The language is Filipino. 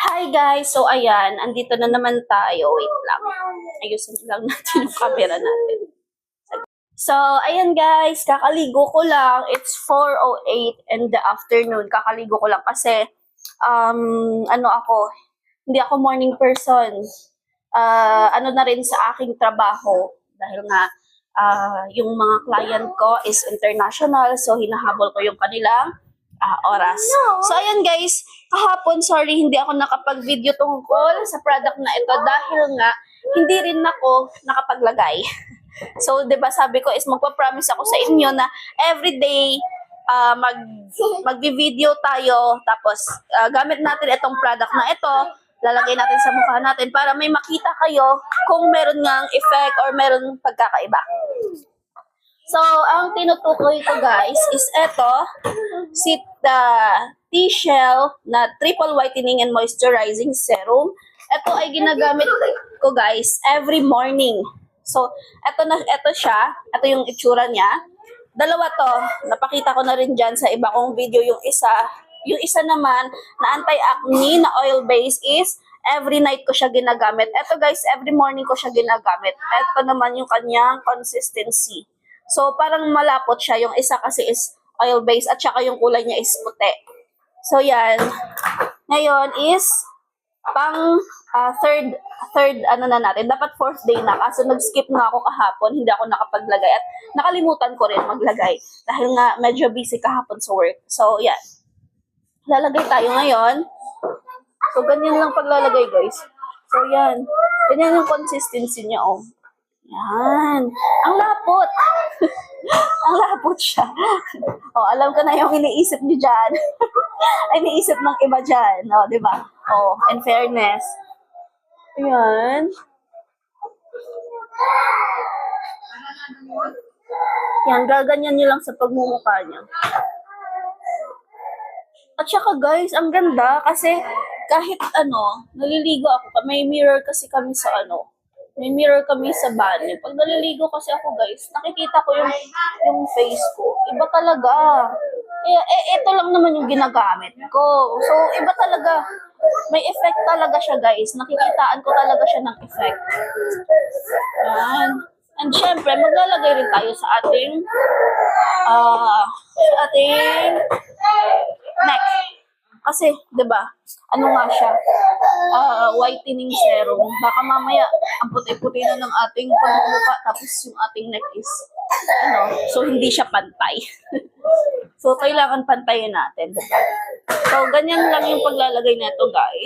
Hi guys! So ayan, andito na naman tayo. Wait lang. Ayusin lang natin yung camera natin. So ayan guys, kakaligo ko lang. It's 4:08 in the afternoon. Kakaligo ko lang kasi hindi ako morning person. Ano na rin sa aking trabaho dahil nga yung mga client ko is international, so hinahabol ko yung kanilang oras. So ayan guys, kahapon sorry hindi ako nakapag-video tungkol sa product na ito dahil nga hindi rin ako nakapaglagay. So 'di ba sabi ko is magpa-promise ako sa inyo na everyday magvi-video tayo tapos gamit natin itong product na ito, lalagay natin sa mukha natin para may makita kayo kung meron ngang effect or meron pagkakaiba. So, ang tinutukoy ko guys is ito, the T-Shell na Triple Whitening and Moisturizing Serum. Ito ay ginagamit ko guys every morning. So, ito siya, ito yung itsura niya. Dalawa to, napakita ko na rin dyan sa iba kong video yung isa naman na anti-acne na oil base is every night ko siya ginagamit. Ito guys, every morning ko siya ginagamit. Ito naman yung kanyang consistency. So, parang malapot siya. Yung isa kasi is oil-based at saka yung kulay niya is puti. So, yan. Ngayon is third ano na natin. Dapat fourth day na. Kaso nag-skip nga ako kahapon. Hindi ako nakapaglagay. At nakalimutan ko rin maglagay. Dahil nga medyo busy kahapon sa work. So, yan. Lalagay tayo ngayon. So, ganyan lang paglalagay, guys. So, yan. Ganyan yung consistency niya, oh. Yan. Ang lapot. Ang lapot siya. Oh, alam ko na yung iniisip niyo dyan. Iniisip ng iba dyan. Oh, di ba? Oh, in fairness. Yan. Yan, gaganyan niyo lang sa pagmumukha niya. At saka guys, ang ganda kasi kahit naliligo ako. May mirror kasi kami sa may mirror kami sa banyo. Pag naliligo kasi ako guys, nakikita ko yung face ko. Iba talaga. Kaya ito lang naman yung ginagamit ko. So, iba talaga. May effect talaga siya guys. Nakikitaan ko talaga siya ng effect. Yan. And syempre, maglalagay rin tayo sa ating neck. Kasi, 'di ba? Ano nga siya? Whitening serum. Baka mamaya ang puti-puti na ng ating pagmumukha tapos yung ating neck is so hindi siya pantay. So kailangan pantayin natin. So ganyan lang yung paglalagay nito, guys.